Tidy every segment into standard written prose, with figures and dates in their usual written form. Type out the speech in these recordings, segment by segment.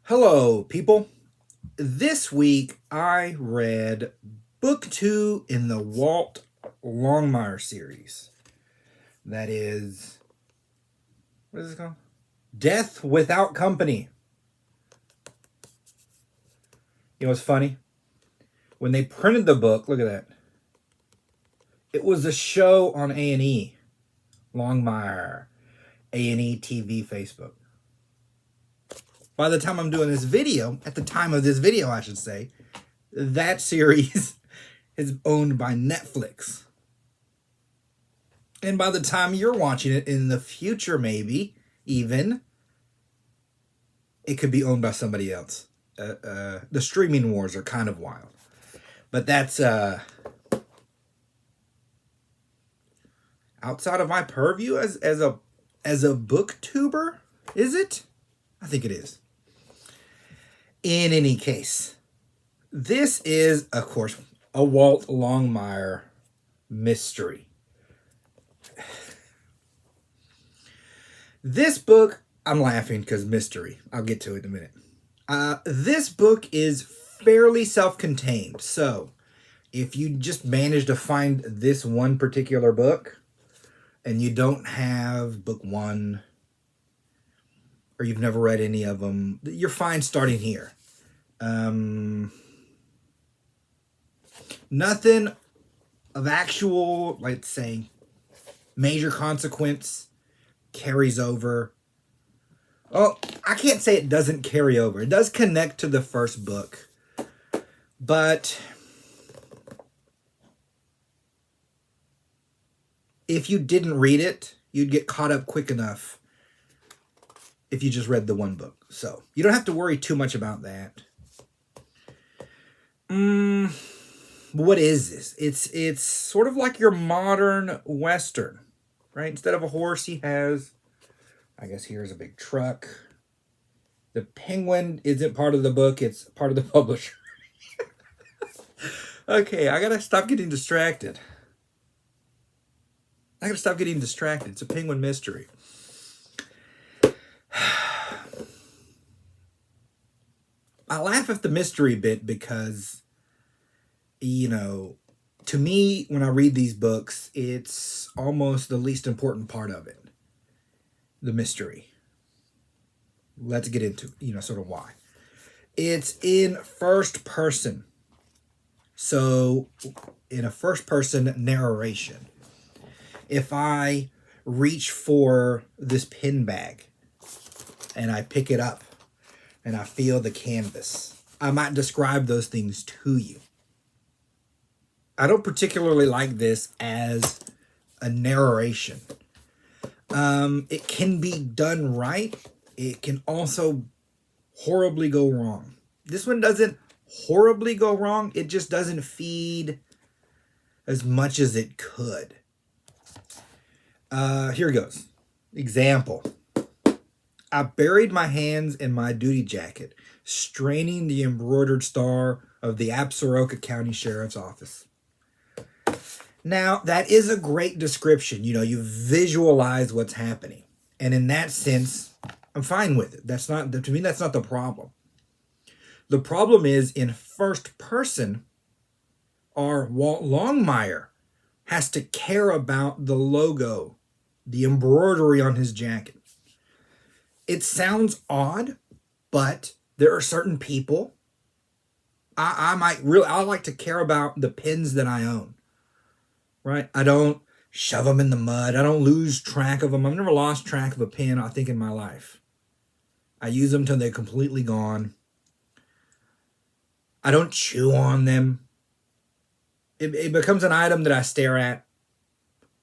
Hello, people. This week I read book 2 in the Walt Longmire series. That is, what is it called? Death Without Company. You know what's funny? When they printed the book, look at that. It was a show on A&E. Longmire. A&E TV Facebook. By the time I'm doing this video, at the time of this video, I should say, that series is owned by Netflix. And by the time you're watching it in the future, maybe even, it could be owned by somebody else. The streaming wars are kind of wild. But that's outside of my purview as a booktuber, is it? I think it is. In any case, this is, of course, a Walt Longmire mystery. This book, I'm laughing because mystery. I'll get to it in a minute. This book is fairly self-contained. So, if you just manage to find this one particular book, and you don't have book 1, or you've never read any of them, you're fine starting here. Nothing of actual, let's say, major consequence carries over. Oh, I can't say it doesn't carry over. It does connect to the first book. But if you didn't read it, you'd get caught up quick enough if you just read the one book. So you don't have to worry too much about that. What is this? It's sort of like your modern Western, right? Instead of a horse, he has, I guess here's a big truck. The penguin isn't part of the book. It's part of the publisher. Okay, I gotta stop getting distracted. It's a penguin mystery. I laugh at the mystery bit because, to me, when I read these books, it's almost the least important part of it. The mystery. Let's get into, sort of why. It's in first person. So, in a first person narration, if I reach for this pin bag and I pick it up and I feel the canvas, I might describe those things to you. I don't particularly like this as a narration. It can be done right. It can also horribly go wrong. This one doesn't horribly go wrong. It just doesn't feed as much as it could. Here goes. Example. I buried my hands in my duty jacket, straining the embroidered star of the Absaroka County Sheriff's Office. Now, that is a great description. You visualize what's happening. And in that sense, I'm fine with it. To me, that's not the problem. The problem is in first person, our Walt Longmire has to care about the logo, the embroidery on his jacket. It sounds odd, but there are certain people. I like to care about the pins that I own. Right? I don't shove them in the mud. I don't lose track of them. I've never lost track of a pin, I think, in my life. I use them till they're completely gone. I don't chew on them. It becomes an item that I stare at,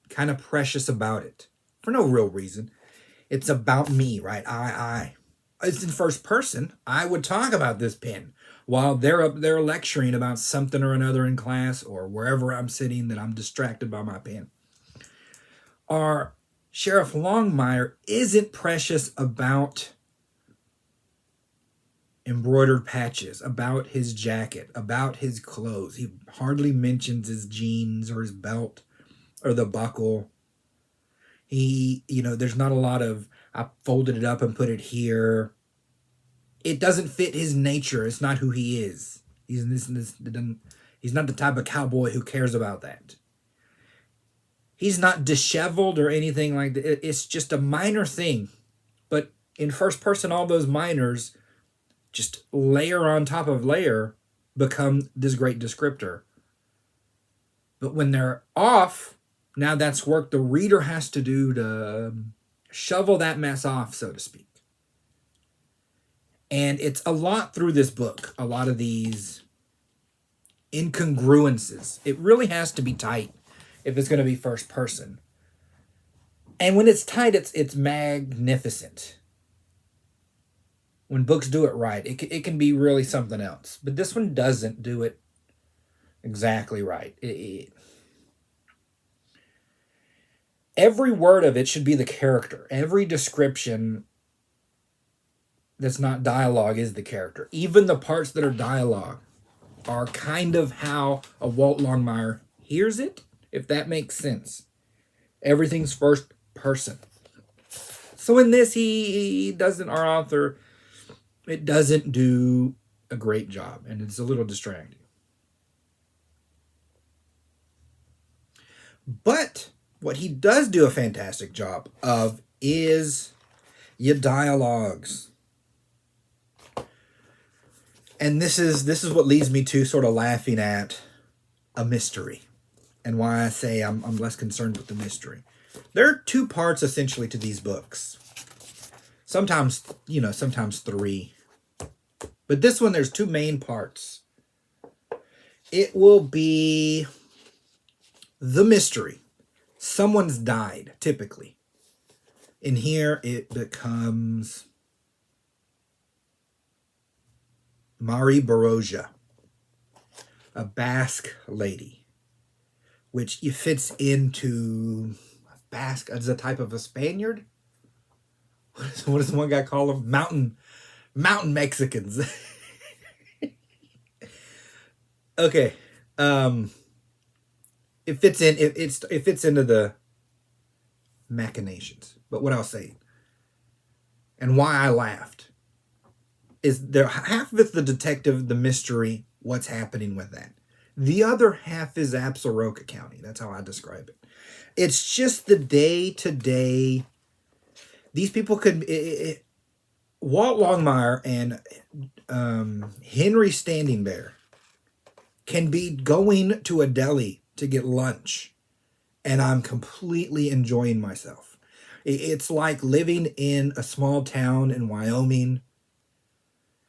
kind of precious about it, for no real reason. It's about me, right? I. It's in first person. I would talk about this pin while they're up there lecturing about something or another in class or wherever I'm sitting that I'm distracted by my pen. Our Sheriff Longmire isn't precious about embroidered patches, about his jacket, about his clothes. He hardly mentions his jeans or his belt or the buckle. There's not a lot of, I folded it up and put it here. It doesn't fit his nature. It's not who he is. He's not the type of cowboy who cares about that. He's not disheveled or anything like that. It's just a minor thing. But in first person, all those minors, just layer on top of layer, become this great descriptor. But when they're off, now that's work the reader has to do to shovel that mess off, so to speak. And it's a lot through this book, a lot of these incongruences. It really has to be tight if it's going to be first person. And when it's tight, it's magnificent. When books do it right, it can be really something else. But this one doesn't do it exactly right. Every word of it should be the character. Every description that's not dialogue is the character. Even the parts that are dialogue are kind of how a Walt Longmire hears it, if that makes sense. Everything's first person. So in this, our author, it doesn't do a great job, and it's a little distracting. But what he does do a fantastic job of is your dialogues. And this is what leads me to sort of laughing at a mystery, and why I say I'm less concerned with the mystery. There are two parts essentially to these books. Sometimes, sometimes three. But this one, there's two main parts. It will be the mystery. Someone's died, typically. In here, it becomes Marie Baroja, a Basque lady, which fits into Basque as a type of a Spaniard. What does one guy call them? Mountain Mexicans. Okay. It fits into the machinations. But what I'll say, and why I laughed, is there half of it's the detective, the mystery, what's happening with that. The other half is Absaroka County. That's how I describe it. It's just the day-to-day. These people could... Walt Longmire and Henry Standing Bear can be going to a deli to get lunch, and I'm completely enjoying myself. It's like living in a small town in Wyoming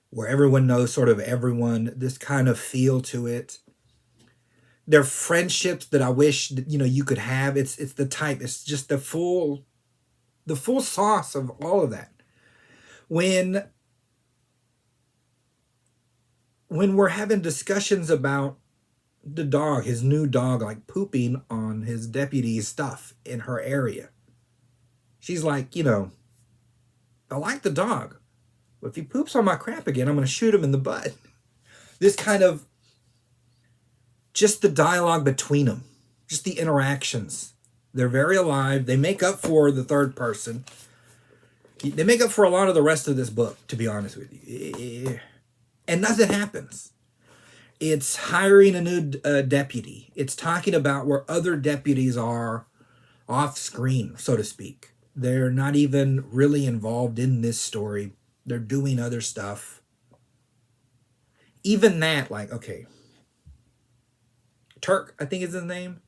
where everyone knows sort of everyone, this kind of feel to it. They're friendships that I wish that, you could have. It's the type, it's just the full sauce of all of that. When we're having discussions about the dog, his new dog, like pooping on his deputy's stuff in her area, she's like, I like the dog, but if he poops on my crap again, I'm going to shoot him in the butt. This kind of, just the dialogue between them, just the interactions. They're very alive. They make up for the third person. They make up for a lot of the rest of this book, to be honest with you. And nothing happens. It's hiring a new deputy. It's talking about where other deputies are off screen, so to speak. They're not even really involved in this story. They're doing other stuff. Even that, like, okay. Turk, I think is his name.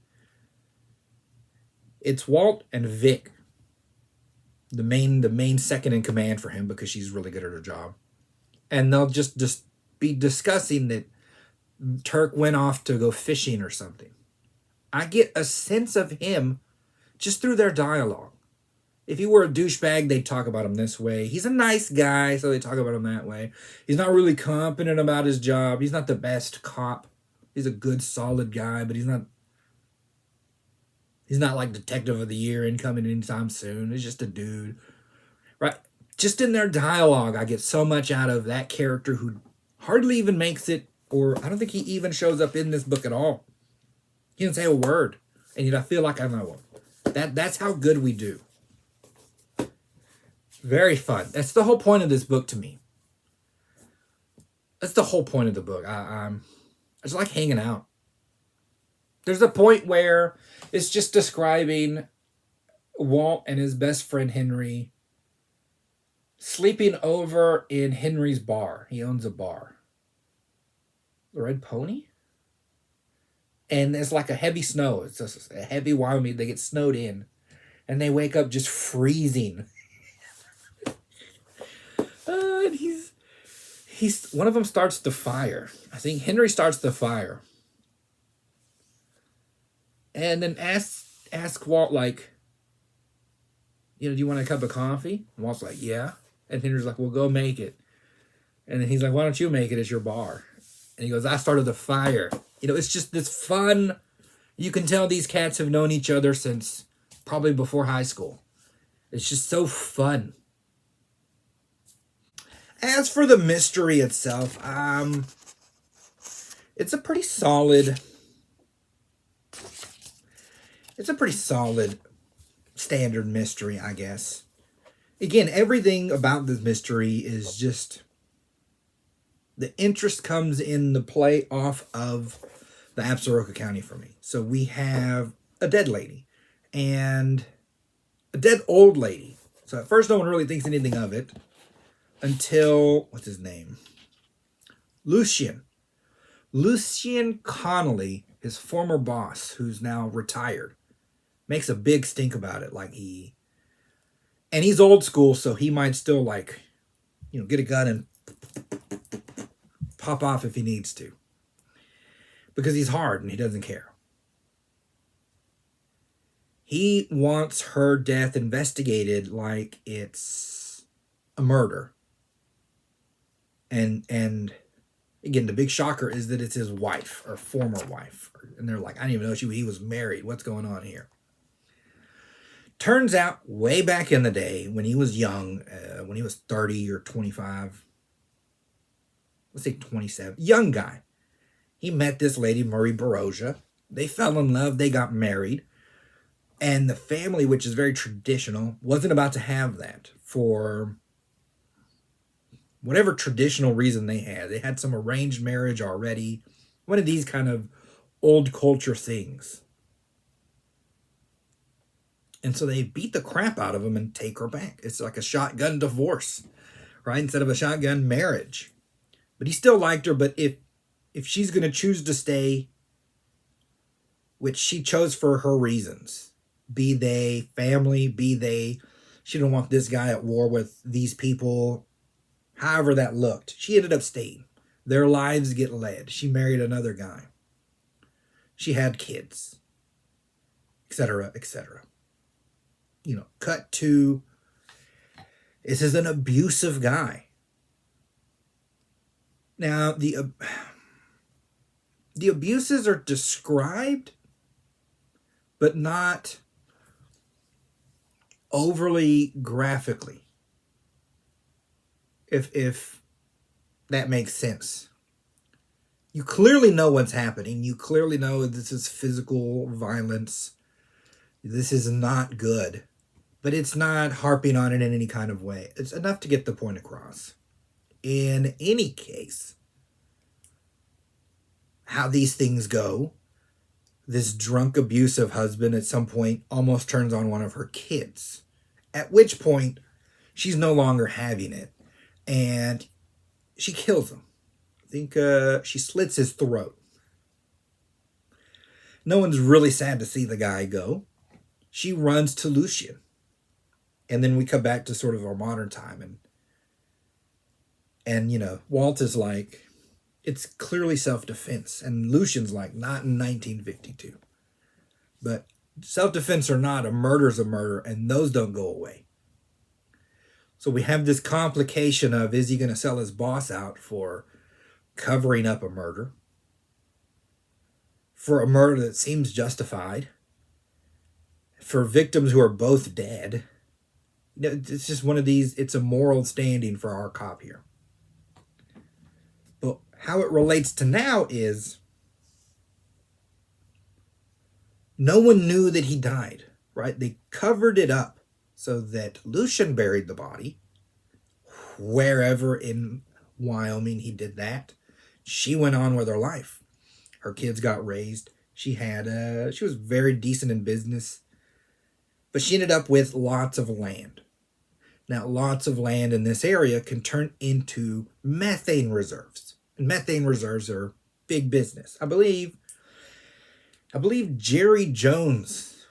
It's Walt and Vic. The main second in command for him, because she's really good at her job. And they'll just be discussing that Turk went off to go fishing or something. I get a sense of him just through their dialogue. If he were a douchebag, they'd talk about him this way. He's a nice guy, so they talk about him that way. He's not really competent about his job. He's not the best cop. He's a good, solid guy, but he's not like Detective of the Year incoming anytime soon. He's just a dude. Right? Just in their dialogue, I get so much out of that character who hardly even makes it, or I don't think he even shows up in this book at all. He doesn't say a word, and yet I feel like I know him. That's how good we do. Very fun. That's the whole point of this book to me. That's the whole point of the book. I just like hanging out. There's a point where it's just describing Walt and his best friend Henry sleeping over in Henry's bar. He owns a bar. The Red Pony? And it's like a heavy snow. It's just a heavy Wyoming. They get snowed in. And they wake up just freezing. And he's one of them starts the fire. I think Henry starts the fire. And then ask Walt, like, do you want a cup of coffee? And Walt's like, yeah. And Henry's like, well, go make it. And then he's like, why don't you make it? It's your bar. And he goes, I started the fire. It's just this fun. You can tell these cats have known each other since probably before high school. It's just so fun. As for the mystery itself, it's a pretty solid standard mystery, I guess. Again, everything about this mystery is just, the interest comes in the play off of the Absaroka County for me. So we have a dead lady and a dead old lady. So at first no one really thinks anything of it until, what's his name? Lucien Connolly, his former boss, who's now retired, makes a big stink about it. And he's old school, so he might still get a gun and pop off if he needs to. Because he's hard and he doesn't care. He wants her death investigated like it's a murder. And again, the big shocker is that it's his wife or former wife. And they're like, I didn't even know he was married. What's going on here? Turns out, way back in the day, when he was young, when he was 30 or 25, let's say 27, young guy, he met this lady, Marie Baroja. They fell in love. They got married. And the family, which is very traditional, wasn't about to have that for whatever traditional reason they had. They had some arranged marriage already. One of these kind of old culture things. And so they beat the crap out of him and take her back. It's like a shotgun divorce, right? Instead of a shotgun marriage. But he still liked her. But if she's going to choose to stay, which she chose for her reasons, be they family, she didn't want this guy at war with these people, however that looked. She ended up staying. Their lives get led. She married another guy. She had kids, etc., etc. Cut to, this is an abusive guy. Now, the abuses are described, but not overly graphically. If that makes sense. You clearly know what's happening. You clearly know this is physical violence. This is not good. But it's not harping on it in any kind of way. It's enough to get the point across. In any case, how these things go, this drunk, abusive husband at some point almost turns on one of her kids. At which point, she's no longer having it. And she kills him. I think she slits his throat. No one's really sad to see the guy go. She runs to Lucien. And then we come back to sort of our modern time. And Walt is like, it's clearly self-defense. And Lucien's like, not in 1952. But self-defense or not, a murder's a murder, and those don't go away. So we have this complication of, is he going to sell his boss out for covering up a murder? For a murder that seems justified? For victims who are both dead? It's just one of these, it's a moral standing for our cop here. But how it relates to now is, no one knew that he died, right? They covered it up so that Lucien buried the body wherever in Wyoming, he did that. She went on with her life. Her kids got raised. She was very decent in business, but she ended up with lots of land. Now, lots of land in this area can turn into methane reserves. And methane reserves are big business. I believe Jerry Jones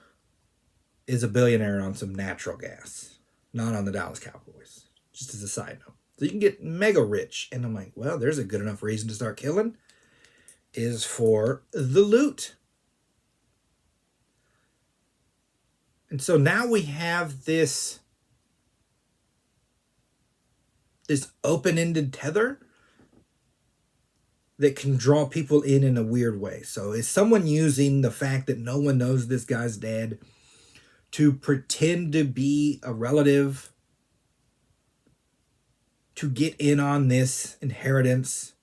is a billionaire on some natural gas, not on the Dallas Cowboys, just as a side note. So you can get mega rich. And I'm like, well, there's a good enough reason to start killing, is for the loot. And so now we have this open-ended tether that can draw people in a weird way. So is someone using the fact that no one knows this guy's dead to pretend to be a relative to get in on this inheritance,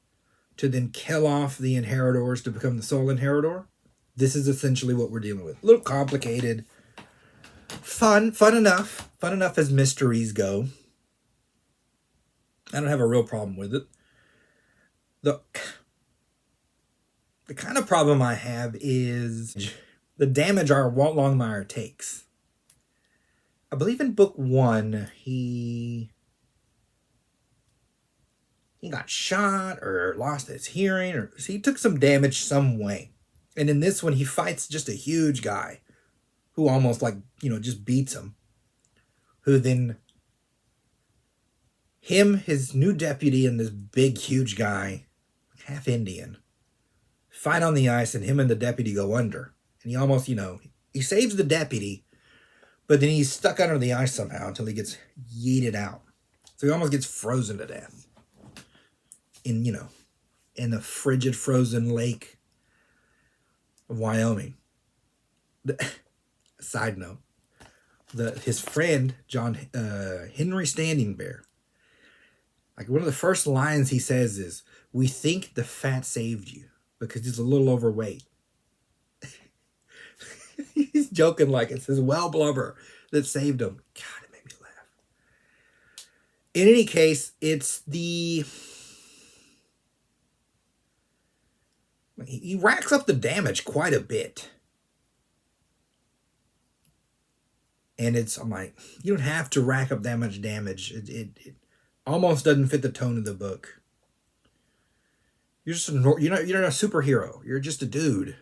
to then kill off the inheritors to become the sole inheritor? This is essentially what we're dealing with. A little complicated. Fun enough as mysteries go. I don't have a real problem with it. The kind of problem I have is the damage our Walt Longmire takes. I believe in book 1, he got shot or lost his hearing, or so he took some damage some way. And in this one, he fights just a huge guy who almost just beats him. Who then, his new deputy, and this big, huge guy, half Indian, fight on the ice, and him and the deputy go under. And he almost, he saves the deputy, but then he's stuck under the ice somehow until he gets yeeted out. So he almost gets frozen to death. In the frigid, frozen lake of Wyoming. Side note, his friend, Henry Standing Bear, like one of the first lines he says is, "We think the fat saved you because he's a little overweight." He's joking like it's his well blubber that saved him. God, it made me laugh. In any case, he racks up the damage quite a bit. And I'm like, you don't have to rack up that much damage. It almost doesn't fit the tone of the book. You're not a superhero. You're just a dude.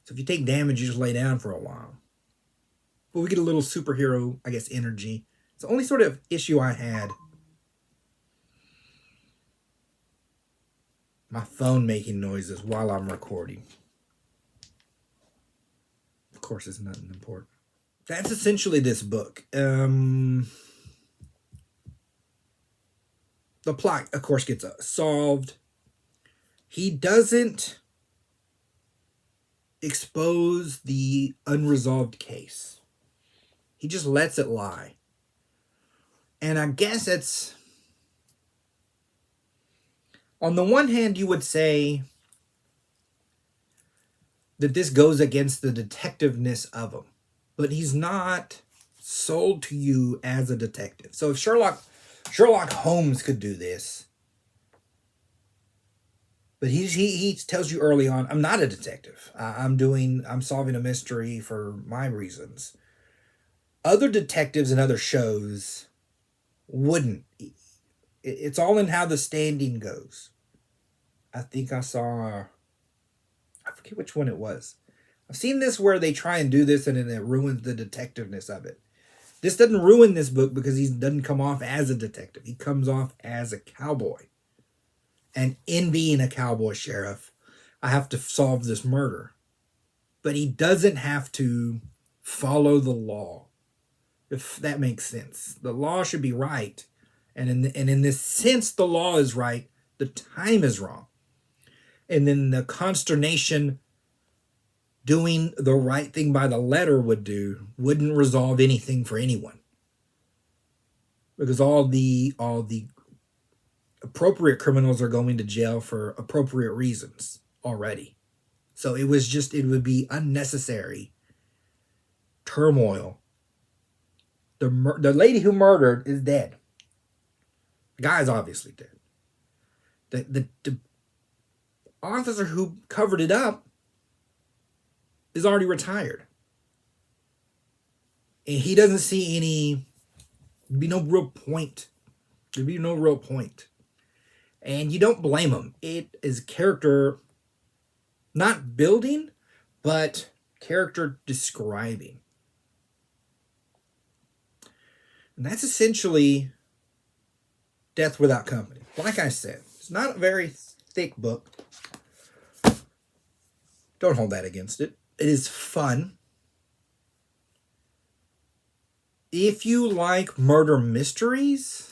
So if you take damage, you just lay down for a while. But we get a little superhero, I guess, energy. It's the only sort of issue I had. My phone making noises while I'm recording. Of course, it's nothing important. That's essentially this book. The plot, of course, gets solved. He doesn't expose the unresolved case. He just lets it lie. And I guess it's... On the one hand, you would say that this goes against the detectiveness of him. But he's not sold to you as a detective. So if Sherlock Holmes could do this, but he tells you early on, I'm not a detective. I'm solving a mystery for my reasons. Other detectives and other shows wouldn't. It's all in how the standing goes. I think I forget which one it was. I've seen this where they try and do this and then it ruins the detectiveness of it. This doesn't ruin this book because he doesn't come off as a detective. He comes off as a cowboy. And in being a cowboy sheriff, I have to solve this murder. But he doesn't have to follow the law, if that makes sense. The law should be right. And in this sense, the law is right. The time is wrong. And then the consternation doing the right thing by the letter wouldn't resolve anything for anyone. Because all the appropriate criminals are going to jail for appropriate reasons already. So it would be unnecessary turmoil. The lady who murdered is dead. The guy's obviously dead. The officer who covered it up is already retired. And he doesn't see there'd be no real point. There'd be no real point. And you don't blame him. It is character, not building, but character describing. And that's essentially Death Without Company. Like I said, it's not a very thick book. Don't hold that against it. It is fun. If you like murder mysteries,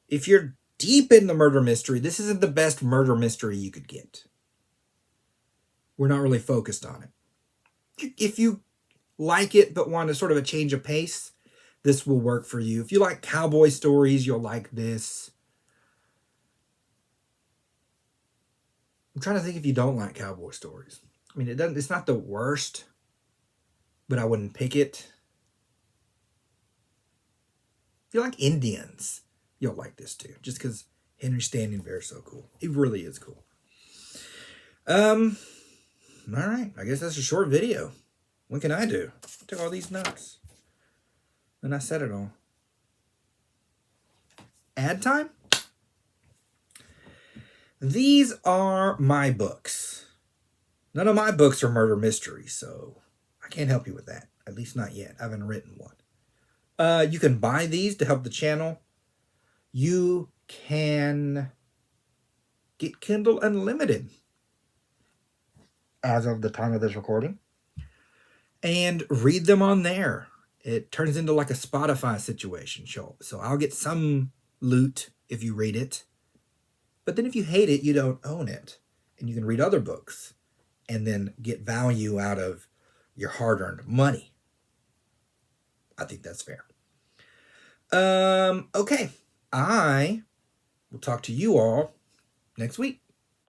if you're deep in the murder mystery, this isn't the best murder mystery you could get. We're not really focused on it. If you like it but want a sort of a change of pace, this will work for you. If you like cowboy stories, you'll like this. I'm trying to think if you don't like cowboy stories. I mean, it's not the worst, but I wouldn't pick it. If you like Indians, you'll like this too, just because Henry Standing Bear is so cool. He really is cool. All right, I guess that's a short video. What can I do? I took all these notes, and I said it all. Ad time? These are my books. None of my books are murder mysteries, so I can't help you with that. At least not yet. I haven't written one. You can buy these to help the channel. You can get Kindle Unlimited as of the time of this recording and read them on there. It turns into like a Spotify situation. So I'll get some loot if you read it. But then if you hate it, you don't own it. And you can read other books and then get value out of your hard-earned money. I think that's fair. Okay. I will talk to you all next week.